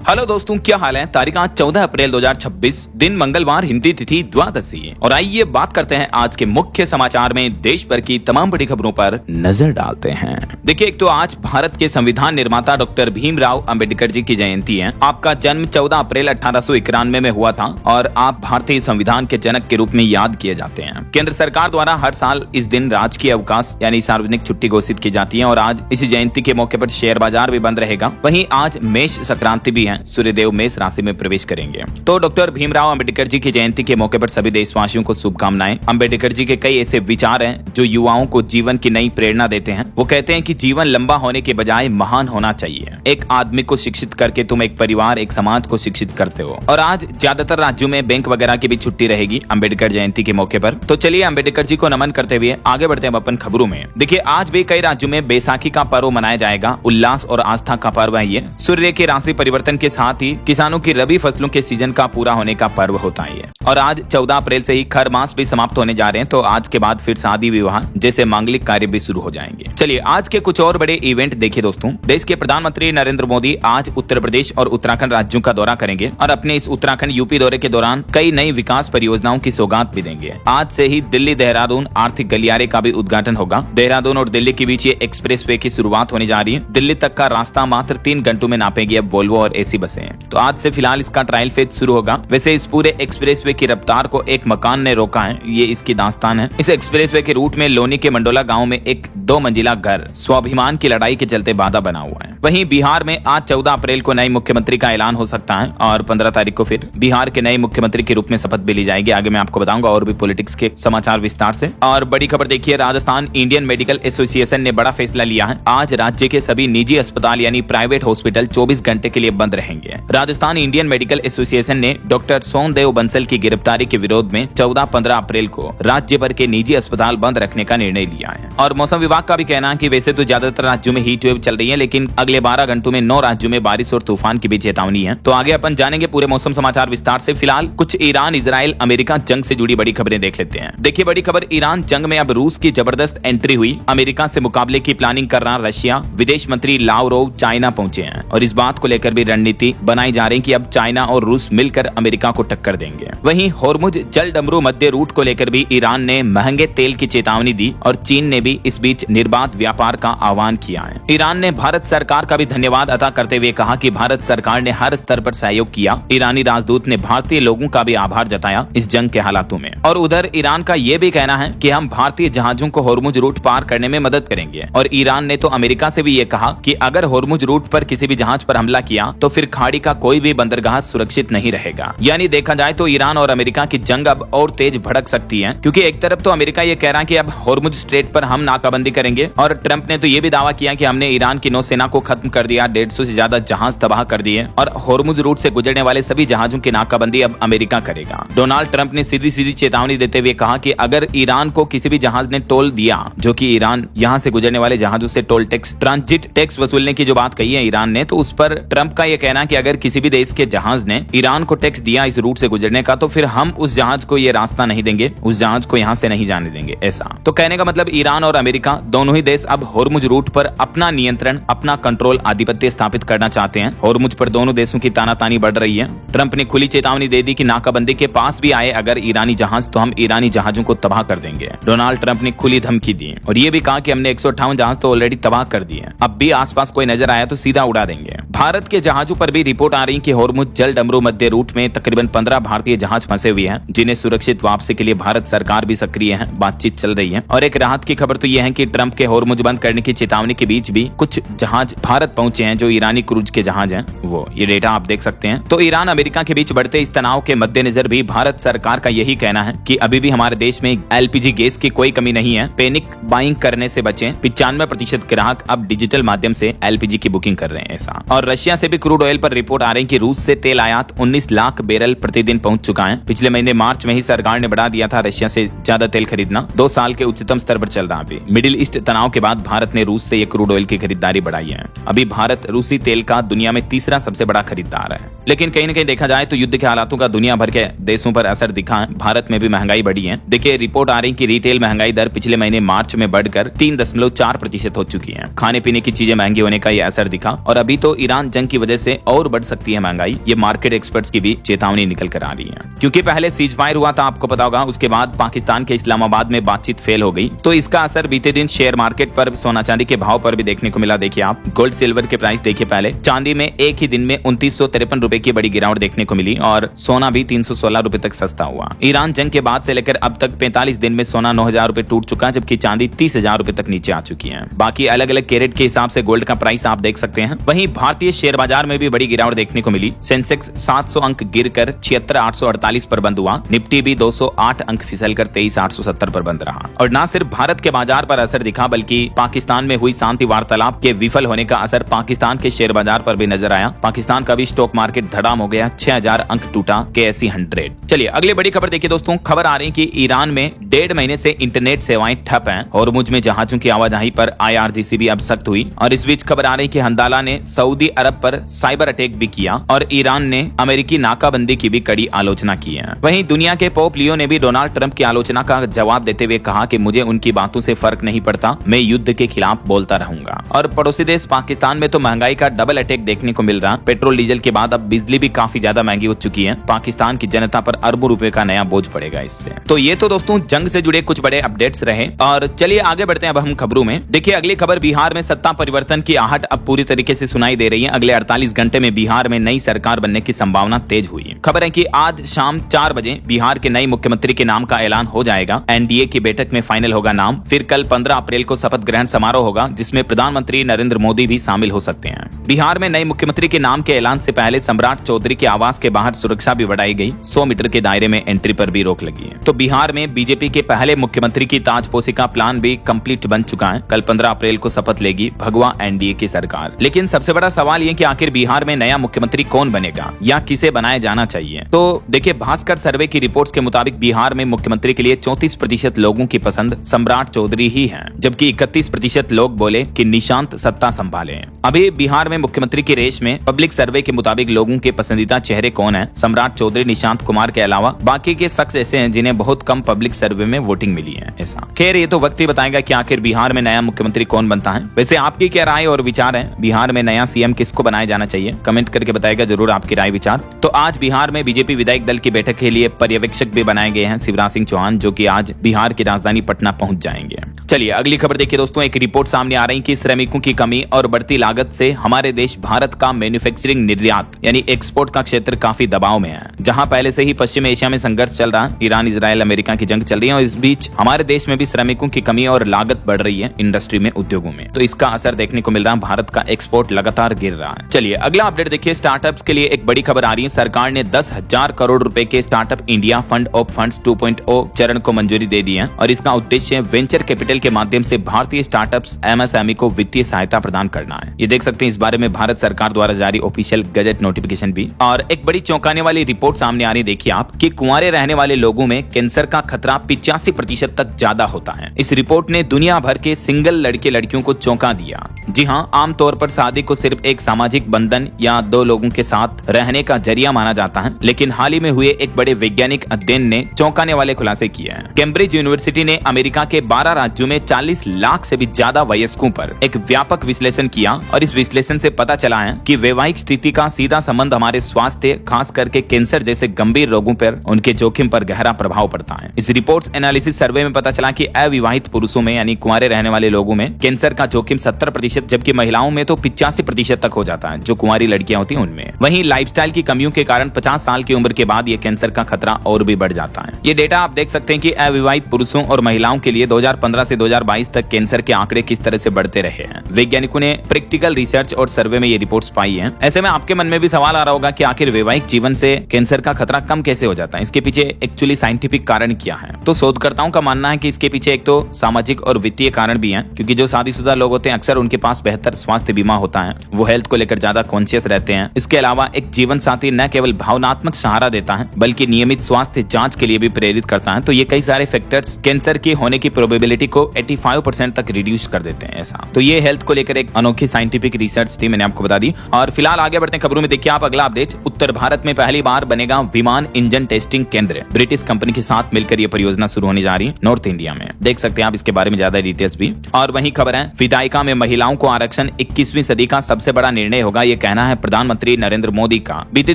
Hello दोस्तों, क्या हाल है। तारीख आज 14 अप्रैल 2026, दिन मंगलवार, हिंदी तिथि द्वादशी। और आइए बात करते हैं आज के मुख्य समाचार में देश भर की तमाम बड़ी खबरों पर नजर डालते हैं। देखिए, एक तो आज भारत के संविधान निर्माता डॉक्टर भीमराव अंबेडकर जी की जयंती है। आपका जन्म 14 अप्रैल 1891 में हुआ था और आप भारतीय संविधान के जनक के रूप में याद किए जाते हैं। केंद्र सरकार द्वारा हर साल इस दिन राजकीय अवकाश यानी सार्वजनिक छुट्टी घोषित की जाती है और आज इसी जयंती के मौके पर शेयर बाजार भी बंद रहेगा। वहीं आज मेष संक्रांति भी है, सूर्यदेव मेष राशि में प्रवेश करेंगे। तो डॉक्टर भीमराव अंबेडकर जी की जयंती के मौके पर सभी देशवासियों को शुभकामनाएं। अंबेडकर जी के कई ऐसे विचार हैं जो युवाओं को जीवन की नई प्रेरणा देते हैं। वो कहते हैं कि जीवन लंबा होने के बजाय महान होना चाहिए। एक आदमी को शिक्षित करके तुम एक परिवार, एक समाज को शिक्षित करते हो। और आज ज्यादातर राज्यों में बैंक वगैरह की भी छुट्टी रहेगी अंबेडकर जयंती के मौके पर। तो चलिए अंबेडकर जी को नमन करते हुए आगे बढ़ते हैं अपन खबरों में। देखिए, आज भी कई राज्यों में बैसाखी का पर्व मनाया जाएगा। उल्लास और आस्था का पर्व है ये। सूर्य के राशि परिवर्तन के साथ ही किसानों की रबी फसलों के सीजन का पूरा होने का पर्व होता है। और आज 14 अप्रैल से ही खर मास भी समाप्त होने जा रहे हैं। तो आज के बाद फिर शादी विवाह जैसे मांगलिक कार्य भी शुरू हो जाएंगे। चलिए आज के कुछ और बड़े इवेंट देखिए दोस्तों। देश के प्रधानमंत्री नरेंद्र मोदी आज उत्तर प्रदेश और उत्तराखंड राज्यों का दौरा करेंगे और अपने इस उत्तराखंड यूपी दौरे के दौरान कई नई विकास परियोजनाओं की सौगात भी देंगे। आज से ही दिल्ली देहरादून आर्थिक गलियारे का भी उद्घाटन होगा। देहरादून और दिल्ली के बीच ये एक्सप्रेसवे की शुरुआत होने जा रही है। दिल्ली तक का रास्ता मात्र 3 घंटों में नापेगी अब वोल्वो और एसी बसें। तो आज से फिलहाल इसका ट्रायल फेज शुरू होगा। वैसे इस पूरे एक्सप्रेसवे की रफ्तार को एक मकान ने रोका है, ये इसकी दास्तान है। इस एक्सप्रेसवे के रूट में लोनी के मंडोला गांव में एक 2 मंजिला घर स्वाभिमान की लड़ाई के चलते बाधा बना हुआ है। वहीं बिहार में आज 14 अप्रैल को नए मुख्यमंत्री का ऐलान हो सकता है और 15 तारीख को फिर बिहार के नए मुख्यमंत्री के रूप में शपथ भी ली जाएगी। आगे मैं आपको बताऊंगा और भी पॉलिटिक्स के समाचार विस्तार से। और बड़ी खबर देखिए, राजस्थान इंडियन मेडिकल एसोसिएशन ने बड़ा फैसला लिया है। आज राज्य के सभी निजी अस्पताल यानी प्राइवेट हॉस्पिटल 24 घंटे के लिए बंद रहेंगे। राजस्थान इंडियन मेडिकल एसोसिएशन ने डॉक्टर सोमदेव बंसल की गिरफ्तारी के विरोध में 14-15 अप्रैल को राज्य भर के निजी अस्पताल बंद रखने का निर्णय लिया है। और मौसम विभाग का भी कहना है कि वैसे तो ज्यादातर राज्यों में हीट वेव चल रही है, लेकिन अगले 12 घंटों में 9 राज्यों में बारिश और तूफान की भी चेतावनी है। तो आगे अपन जानेंगे पूरे मौसम समाचार विस्तार से। फिलहाल कुछ ईरान इजराइल अमेरिका जंग से जुड़ी बड़ी खबरें देख लेते हैं। देखिए, बड़ी खबर, ईरान जंग में अब रूस की जबरदस्त एंट्री हुई। अमेरिका से मुकाबले की प्लानिंग कर रहा रशिया। विदेश मंत्री लावरोव चाइना पहुंचे हैं और इस बात को लेकर भी रणनीति बनाई जा रही है कि अब चाइना और रूस मिलकर अमेरिका को टक्कर देंगे। वहीं होर्मुज जल डमरू मध्य रूट को लेकर भी ईरान ने महंगे तेल की चेतावनी दी और चीन ने भी इस बीच निर्बाध व्यापार का आह्वान किया है। ईरान ने भारत सरकार का भी धन्यवाद अदा करते हुए कहा कि भारत सरकार ने हर स्तर पर सहयोग किया। ईरानी राजदूत ने भारतीय लोगों का भी आभार जताया इस जंग के हालातों में। और उधर ईरान का ये भी कहना है कि हम भारतीय जहाजों को होर्मुज रूट पार करने में मदद करेंगे। और ईरान ने तो अमेरिका से भी ये कहा कि अगर होर्मुज रूट पर किसी भी जहाज पर हमला किया तो फिर खाड़ी का कोई भी बंदरगाह सुरक्षित नहीं रहेगा। यानी देखा जाए तो ईरान और अमेरिका की जंग अब और तेज भड़क सकती है, क्योंकि एक तरफ तो अमेरिका ये कह रहा है कि अब होर्मुज स्ट्रेट पर हम नाकाबंदी करेंगे और ट्रंप ने तो ये भी दावा किया कि हमने ईरान की नौसेना को खत्म कर दिया, 150 से ज्यादा जहाज तबाह कर दिए और होर्मुज रूट से गुजरने वाले सभी जहाजों की नाकाबंदी अब अमेरिका करेगा। डोनाल्ड ट्रंप ने सीधी सीधी चेतावनी देते हुए कहा कि अगर ईरान को किसी भी जहाज ने टोल दिया, जो कि ईरान यहाँ से गुजरने वाले जहाजों से टोल टैक्स, ट्रांजिट टैक्स वसूलने की जो बात कही है ईरान ने, तो उस पर ट्रंप का यह कहना है कि अगर किसी भी देश के जहाज ने ईरान को टैक्स दिया इस रूट से गुजरने का, तो फिर हम उस जहाज को ये रास्ता नहीं देंगे, उस जहाज को यहाँ से नहीं जाने देंगे। ऐसा तो कहने का मतलब ईरान और अमेरिका दोनों ही देश अब होर्मुज रूट पर अपना नियंत्रण, अपना कंट्रोल, आधिपत्य स्थापित करना चाहते हैं। होर्मुज पर दोनों देशों की तानातानी बढ़ रही है। ट्रंप ने खुली चेतावनी दे दी कि नाकाबंदी के पास भी आए अगर ईरानी जहाज तो हम ईरानी जहाजों को तबाह कर देंगे। डोनाल्ड ट्रंप ने खुली धमकी दी और ये भी कहा कि हमने 158 जहाज तो ऑलरेडी तबाह कर दिए, अब भी आसपास कोई नजर आया तो सीधा उड़ा देंगे। भारत के जहाजों पर भी रिपोर्ट आ रही कि होर्मुज जल डमरू मध्य रूट में तकरीबन 15 भारतीय जहाज फंसे हुए हैं, जिन्हें सुरक्षित वापसी के लिए भारत सरकार भी सक्रिय है, बातचीत चल रही है। और एक राहत की खबर तो यह है कि ट्रंप के होर्मुज बंद करने की चेतावनी के बीच भी कुछ जहाज भारत पहुंचे हैं जो ईरानी क्रूज के जहाज हैं। वो ये डेटा आप देख सकते हैं। तो ईरान अमेरिका के बीच बढ़ते इस तनाव के मद्देनजर भी भारत सरकार का यही कहना है कि अभी भी हमारे देश में एलपीजी गैस की कोई कमी नहीं है। पैनिक बाइंग करने से बचें। 95% ग्राहक अब डिजिटल माध्यम से एलपीजी की बुकिंग कर रहे हैं। ऐसा और रशिया से भी क्रूड ऑयल पर रिपोर्ट आ रही है कि रूस से तेल आयात 19 लाख बैरल प्रतिदिन पहुंच चुका है। पिछले महीने मार्च में ही सरकार ने बढ़ा दिया था रशिया से ज्यादा तेल खरीदना। 2 साल के उच्चतम स्तर पर चल रहा है। मिडिल ईस्ट तनाव के बाद भारत ने रूस से ये क्रूड ऑयल की खरीदारी बढ़ाई है। अभी भारत रूसी तेल का दुनिया में तीसरा सबसे बड़ा खरीदार है। लेकिन कहीं न कहीं देखा जाए तो युद्ध के हालातों का दुनिया भर के देशों पर असर दिखा है। भारत में भी महंगाई बढ़ी है। देखिए, रिपोर्ट आ रही कि रिटेल महंगाई दर पिछले महीने मार्च में बढ़कर 3.4% हो चुकी है। खाने पीने की चीजें महंगी होने का यह असर दिखा। और अभी तो ईरान जंग की वजह से और बढ़ सकती है महंगाई, ये मार्केट एक्सपर्ट्स की भी चेतावनी निकल कर आ रही है। क्योंकि पहले सीज फायर हुआ था, आपको पता होगा, उसके बाद पाकिस्तान के इस्लामाबाद में बातचीत फेल हो गई, तो इसका असर बीते दिन शेयर मार्केट पर, सोना चांदी के भाव पर भी देखने को मिला। देखिए आप गोल्ड सिल्वर के प्राइस देखिए, पहले चांदी में एक ही दिन में 2953 रुपए की बड़ी गिरावट देखने को मिली और सोना भी 316 रुपए तक सस्ता हुआ। ईरान जंग के बाद से लेकर अब तक 45 दिन में सोना 9000 रुपए टूट चुका, जबकि चांदी 30,000 रुपए तक नीचे आ चुकी है। बाकी अलग अलग कैरेट के हिसाब से गोल्ड का प्राइस आप देख सकते हैं। वहीं भारतीय शेयर बाजार में भी बड़ी गिरावट देखने को मिली। सेंसेक्स 700 अंक गिरकर 76,848 पर बंद हुआ। निफ्टी भी 208 अंक फिसलकर 23,870 पर बंद रहा। और न सिर्फ भारत के बाजार पर असर दिखा, बल्कि पाकिस्तान में हुई शांति वार्तालाप के विफल होने का असर पाकिस्तान के शेयर बाजार पर भी नजर आया। पाकिस्तान का भी स्टॉक मार्केट धड़ाम हो गया, 6000 अंक टूटा KSE 100। चलिए अगली बड़ी खबर देखिए दोस्तों। खबर आ रही है कि ईरान में 1.5 महीने से इंटरनेट सेवाएं ठप हैं और मुझ में जहाजों की आवाजाही पर IRGC भी अब सख्त हुई। और इस बीच खबर आ रही है कि हंदाला ने सऊदी अरब पर साइबर अटैक भी किया और ईरान ने अमेरिकी नाकाबंदी की भी कड़ी आलोचना की है। वहीं दुनिया के पोप लियो ने भी डोनाल्ड ट्रंप की आलोचना का जवाब देते हुए कहा कि मुझे उनकी बातों से फर्क नहीं पड़ता, मैं युद्ध के खिलाफ बोलता रहूंगा। और पड़ोसी देश पाकिस्तान में तो महंगाई का डबल अटैक देखने को मिल रहा। पेट्रोल डीजल के बाद अब बिजली भी काफी ज्यादा महंगी हो चुकी है। पाकिस्तान की जनता पर अरबों रुपए का नया बोझ पड़ेगा इससे। तो ये तो दोस्तों जंग से जुड़े कुछ बड़े अपडेट्स रहे। और चलिए आगे बढ़ते हैं अब हम खबरों में। देखिए अगली खबर, बिहार में सत्ता परिवर्तन की आहट अब पूरी तरीके से सुनाई दे रही है। अगले 48 घंटे में बिहार में नई सरकार बनने की संभावना तेज हुई है। खबर है कि आज शाम 4 बजे बिहार के नए मुख्यमंत्री के नाम का ऐलान हो जाएगा। NDA की बैठक में फाइनल होगा नाम। फिर कल 15 अप्रैल को शपथ ग्रहण समारोह होगा, जिसमें प्रधानमंत्री नरेंद्र मोदी भी शामिल हो सकते हैं। बिहार में नए मुख्यमंत्री के नाम के ऐलान से पहले सम्राट चौधरी के आवास के बाहर सुरक्षा भी बढ़ाई गई। 100 मीटर के दायरे में एंट्री पर भी रोक लगी है। तो बिहार में बीजेपी के पहले मुख्यमंत्री की ताजपोशी का प्लान भी कंप्लीट बन चुका है। कल 15 अप्रैल को शपथ लेगी भगवा NDA की सरकार। लेकिन सबसे बड़ा सवाल ये कि आखिर बिहार में नया मुख्यमंत्री कौन बनेगा या किसे बनाया जाना चाहिए। तो देखिए भास्कर सर्वे की रिपोर्ट्स के मुताबिक बिहार में मुख्यमंत्री के लिए 34% लोगों की पसंद सम्राट चौधरी ही है, जबकि 31% लोग बोले कि निशांत सत्ता संभाले। अभी बिहार में मुख्यमंत्री की रेस में पब्लिक सर्वे के मुताबिक लोगों के पसंदीदा चेहरे कौन है, सम्राट चौधरी, निशांत कुमार के अलावा बाकी के शख्स ऐसे हैं जिन्हें बहुत कम पब्लिक सर्वे में वोटिंग मिली है। ऐसा खैर ये तो वक्त ही बताएगा कि आखिर बिहार में नया मुख्यमंत्री कौन बनता है। वैसे आपकी क्या राय और विचार है, बिहार में नया CM किसको बनाया जाना चाहिए, कमेंट करके बताएगा जरूर आपकी राय विचार। तो आज बिहार में बीजेपी विधायक दल की बैठक के लिए पर्यवेक्षक भी बनाए गए हैं शिवराज सिंह चौहान, जो कि आज बिहार की राजधानी पटना पहुंच जाएंगे। चलिए अगली खबर देखिए दोस्तों। एक रिपोर्ट सामने आ रही है कि श्रमिकों की कमी और बढ़ती लागत से हमारे देश भारत का मैन्युफैक्चरिंग निर्यात यानी एक्सपोर्ट का क्षेत्र काफी दबाव में है। जहां पहले से ही पश्चिम एशिया में संघर्ष चल रहा है, ईरान इजराइल अमेरिका की जंग चल रही है और इस बीच हमारे देश में भी श्रमिकों की कमी और लागत बढ़ रही है इंडस्ट्री में, उद्योगों में। तो इसका असर देखने को मिल रहा है, भारत का एक्सपोर्ट लगातार गिर रहा है। चलिए अगला अपडेट देखिए। स्टार्टअप्स के लिए एक बड़ी खबर आ रही है। सरकार ने 10,000 करोड़ रुपए के startup India fund of funds 2.0 चरण को मंजूरी दे दी है और इसका उद्देश्य वेंचर कैपिटल के माध्यम से भारतीय स्टार्टअप्स MSME को वित्तीय सहायता प्रदान करना है। ये देख सकते हैं इस बारे में भारत सरकार द्वारा जारी ऑफिशियल गजट नोटिफिकेशन भी। और एक बड़ी चौंकाने वाली रिपोर्ट सामने आ रही, देखिए आप, कि कुंवारे रहने वाले लोगों में कैंसर का खतरा 85% तक ज्यादा होता है। इस रिपोर्ट ने दुनिया भर के सिंगल लड़के लड़कियों को चौंका दिया। जी हाँ, आमतौर पर शादी को सिर्फ एक सामाजिक बंधन या दो लोगों के साथ रहने का जरिया माना जाता है, लेकिन हाल ही में हुए एक बड़े वैज्ञानिक अध्ययन ने चौंकाने वाले खुलासे किए हैं। कैम्ब्रिज यूनिवर्सिटी ने अमेरिका के 12 राज्यों में 40 लाख से भी ज्यादा वयस्कों पर एक व्यापक विश्लेषण किया और इस विश्लेषण से पता चला है कि वैवाहिक स्थिति का सीधा संबंध हमारे स्वास्थ्य, खास करके कैंसर जैसे गंभीर रोगों पर उनके जोखिम पर गहरा प्रभाव पड़ता है। इस रिपोर्ट्स एनालिसिस सर्वे में पता चला कि अविवाहित पुरुषों में यानी कुंवारे रहने वाले लोगों में कैंसर का जोखिम 70%, जबकि महिलाओं में तो 85% तक हो जाता है, जो कुंवारी लड़कियां होती हैं उनमें। वहीं लाइफस्टाइल की कमियों के कारण 50 साल की उम्र के बाद ये कैंसर का खतरा और भी बढ़ जाता है। ये डेटा आप देख सकते हैं कि अविवाहित पुरुषों और महिलाओं के लिए 2015 से 2022 तक कैंसर के आंकड़े किस तरह से बढ़ते रहे हैं। वैज्ञानिकों ने प्रैक्टिकल रिसर्च और सर्वे में ये रिपोर्ट्स पाई हैं। ऐसे में आपके मन में भी सवाल आ रहा होगा कि आखिर वैवाहिक जीवन से कैंसर का खतरा कम कैसे हो जाता है, इसके पीछे एक्चुअली साइंटिफिक कारण क्या है। तो शोधकर्ताओं का मानना है कि इसके पीछे एक तो सामाजिक और वित्तीय कारण भी है, क्योंकि जो शादीशुदा लोग होते हैं अक्सर उनके पास बेहतर स्वास्थ्य बीमा होता है, वो हेल्थ को लेकर ज्यादा कॉन्शियस रहते हैं। इसके अलावा एक जीवन साथी न केवल भावनात्मक सहारा देता है बल्कि नियमित स्वास्थ्य जांच के लिए भी प्रेरित करता है। तो ये कई सारे फैक्टर्स कैंसर के होने की प्रोबेबिलिटी को 85% तक रिड्यूस कर देते हैं। ऐसा तो ये हेल्थ को लेकर एक अनोखी साइंटिफिक रिसर्च थी, मैंने आपको बता दी। और फिलहाल आगे बढ़ते हैं खबरों में। देखिए आप अगला अपडेट, उत्तर भारत में पहली बार बनेगा विमान इंजन टेस्टिंग केंद्र। ब्रिटिश कंपनी के साथ मिलकर यह परियोजना शुरू होने जा रही है नॉर्थ इंडिया में। देख सकते हैं आप इसके बारे में ज्यादा डिटेल्स भी। और वहीं खबर है, विधायिका में महिलाओं को आरक्षण 21वीं सदी का सबसे बड़ा निर्णय होगा। ये ये कहना है प्रधानमंत्री नरेंद्र मोदी का। बीते